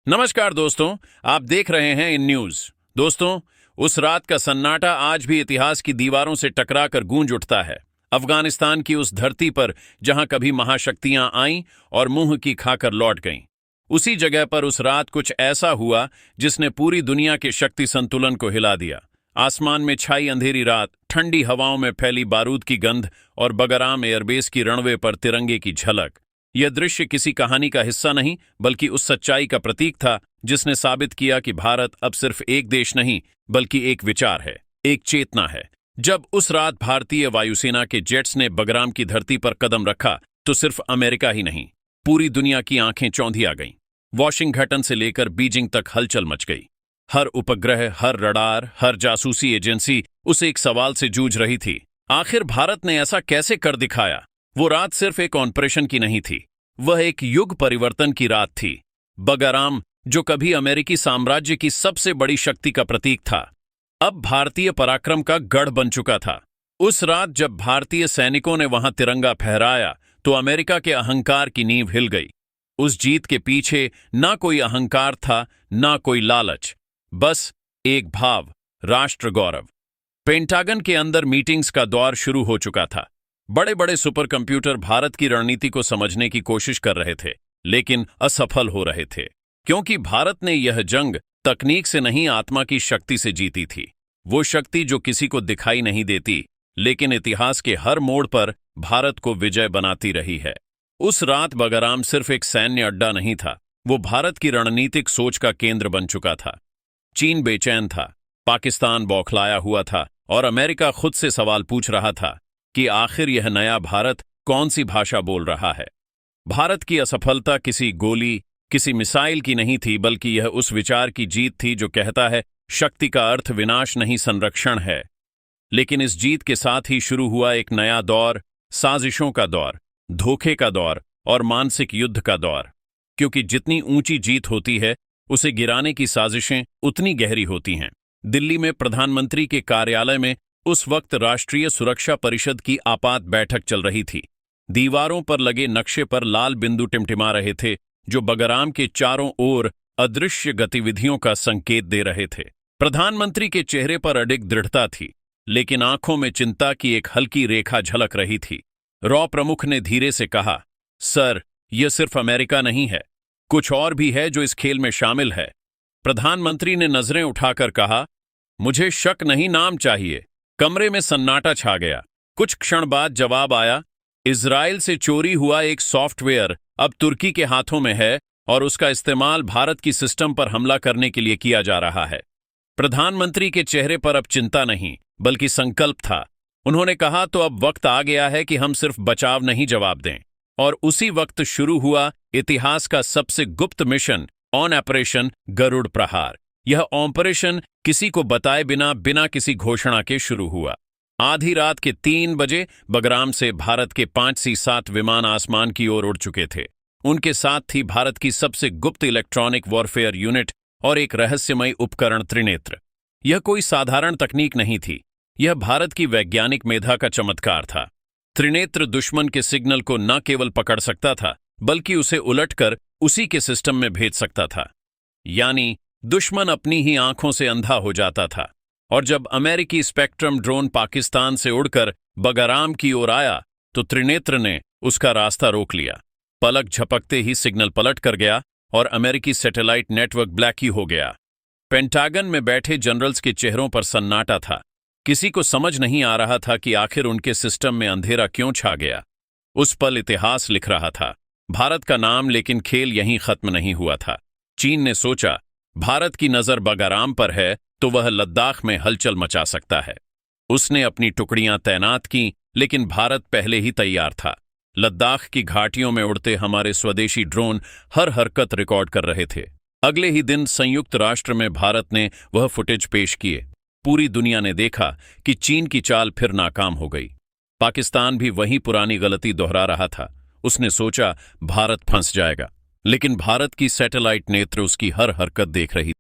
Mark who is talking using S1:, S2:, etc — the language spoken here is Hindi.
S1: नमस्कार दोस्तों, आप देख रहे हैं इन न्यूज। दोस्तों, उस रात का सन्नाटा आज भी इतिहास की दीवारों से टकराकर गूंज उठता है। अफगानिस्तान की उस धरती पर जहां कभी महाशक्तियां आईं और मुंह की खाकर लौट गईं, उसी जगह पर उस रात कुछ ऐसा हुआ जिसने पूरी दुनिया के शक्ति संतुलन को हिला दिया। आसमान में छाई अंधेरी रात, ठंडी हवाओं में फैली बारूद की गंध और बगराम एयरबेस की रनवे पर तिरंगे की झलक। यह दृश्य किसी कहानी का हिस्सा नहीं, बल्कि उस सच्चाई का प्रतीक था जिसने साबित किया कि भारत अब सिर्फ एक देश नहीं, बल्कि एक विचार है, एक चेतना है। जब उस रात भारतीय वायुसेना के जेट्स ने बगराम की धरती पर कदम रखा, तो सिर्फ अमेरिका ही नहीं, पूरी दुनिया की आंखें चौंधी आ गईं। वॉशिंगटन से लेकर बीजिंग तक हलचल मच गई। हर उपग्रह, हर रडार, हर जासूसी एजेंसी उस एक सवाल से जूझ रही थी, आखिर भारत ने ऐसा कैसे कर दिखाया। वो रात सिर्फ एक ऑपरेशन की नहीं थी, वह एक युग परिवर्तन की रात थी। बगराम, जो कभी अमेरिकी साम्राज्य की सबसे बड़ी शक्ति का प्रतीक था, अब भारतीय पराक्रम का गढ़ बन चुका था। उस रात जब भारतीय सैनिकों ने वहां तिरंगा फहराया, तो अमेरिका के अहंकार की नींव हिल गई। उस जीत के पीछे ना कोई अहंकार था, ना कोई लालच, बस एक भाव, राष्ट्र गौरव। पेंटागन के अंदर मीटिंग्स का दौर शुरू हो चुका था। बड़े बड़े सुपर कंप्यूटर भारत की रणनीति को समझने की कोशिश कर रहे थे, लेकिन असफल हो रहे थे, क्योंकि भारत ने यह जंग तकनीक से नहीं, आत्मा की शक्ति से जीती थी। वो शक्ति जो किसी को दिखाई नहीं देती, लेकिन इतिहास के हर मोड़ पर भारत को विजय बनाती रही है। उस रात बगराम सिर्फ एक सैन्य अड्डा नहीं था, वो भारत की रणनीतिक सोच का केंद्र बन चुका था। चीन बेचैन था, पाकिस्तान बौखलाया हुआ था, और अमेरिका खुद से सवाल पूछ रहा था कि आखिर यह नया भारत कौन सी भाषा बोल रहा है। भारत की असफलता किसी गोली, किसी मिसाइल की नहीं थी, बल्कि यह उस विचार की जीत थी जो कहता है शक्ति का अर्थ विनाश नहीं, संरक्षण है। लेकिन इस जीत के साथ ही शुरू हुआ एक नया दौर, साजिशों का दौर, धोखे का दौर और मानसिक युद्ध का दौर। क्योंकि जितनी ऊंची जीत होती है, उसे गिराने की साजिशें उतनी गहरी होती हैं। दिल्ली में प्रधानमंत्री के कार्यालय में उस वक्त राष्ट्रीय सुरक्षा परिषद की आपात बैठक चल रही थी। दीवारों पर लगे नक्शे पर लाल बिंदु टिमटिमा रहे थे, जो बगराम के चारों ओर अदृश्य गतिविधियों का संकेत दे रहे थे। प्रधानमंत्री के चेहरे पर अडिग दृढ़ता थी, लेकिन आंखों में चिंता की एक हल्की रेखा झलक रही थी। रॉ प्रमुख ने धीरे से कहा, सर, यह सिर्फ अमेरिका नहीं है, कुछ और भी है जो इस खेल में शामिल है। प्रधानमंत्री ने नजरें उठाकर कहा, मुझे शक नहीं, नाम चाहिए। कमरे में सन्नाटा छा गया। कुछ क्षण बाद जवाब आया, इजराइल से चोरी हुआ एक सॉफ्टवेयर अब तुर्की के हाथों में है और उसका इस्तेमाल भारत की सिस्टम पर हमला करने के लिए किया जा रहा है। प्रधानमंत्री के चेहरे पर अब चिंता नहीं, बल्कि संकल्प था। उन्होंने कहा, तो अब वक्त आ गया है कि हम सिर्फ बचाव नहीं, जवाब दें। और उसी वक्त शुरू हुआ इतिहास का सबसे गुप्त मिशन, ऑपरेशन गरुड़ प्रहार। यह ऑपरेशन किसी को बताए बिना किसी घोषणा के शुरू हुआ। आधी रात के 3 बजे बगराम से भारत के 5C-7 विमान आसमान की ओर उड़ चुके थे। उनके साथ थी भारत की सबसे गुप्त इलेक्ट्रॉनिक वॉरफेयर यूनिट और एक रहस्यमय उपकरण, त्रिनेत्र। यह कोई साधारण तकनीक नहीं थी, यह भारत की वैज्ञानिक मेधा का चमत्कार था। त्रिनेत्र दुश्मन के सिग्नल को न केवल पकड़ सकता था, बल्कि उसे उलटकर उसी के सिस्टम में भेज सकता था। यानी दुश्मन अपनी ही आंखों से अंधा हो जाता था। और जब अमेरिकी स्पेक्ट्रम ड्रोन पाकिस्तान से उड़कर बगराम की ओर आया, तो त्रिनेत्र ने उसका रास्ता रोक लिया। पलक झपकते ही सिग्नल पलट कर गया और अमेरिकी सैटेलाइट नेटवर्क ब्लैक ही हो गया। पेंटागन में बैठे जनरल्स के चेहरों पर सन्नाटा था। किसी को समझ नहीं आ रहा था कि आखिर उनके सिस्टम में अंधेरा क्यों छा गया। उस पल इतिहास लिख रहा था भारत का नाम, लेकिन खेल यहीं खत्म नहीं हुआ था। चीन ने सोचा, भारत की नजर बगराम पर है तो वह लद्दाख में हलचल मचा सकता है। उसने अपनी टुकड़ियां तैनात की, लेकिन भारत पहले ही तैयार था। लद्दाख की घाटियों में उड़ते हमारे स्वदेशी ड्रोन हर हरकत रिकॉर्ड कर रहे थे। अगले ही दिन संयुक्त राष्ट्र में भारत ने वह फुटेज पेश किए। पूरी दुनिया ने देखा कि चीन की चाल फिर नाकाम हो गई। पाकिस्तान भी वही पुरानी गलती दोहरा रहा था। उसने सोचा भारत फंस जाएगा, लेकिन भारत की सैटेलाइट नेत्र उसकी हर हरकत देख रही।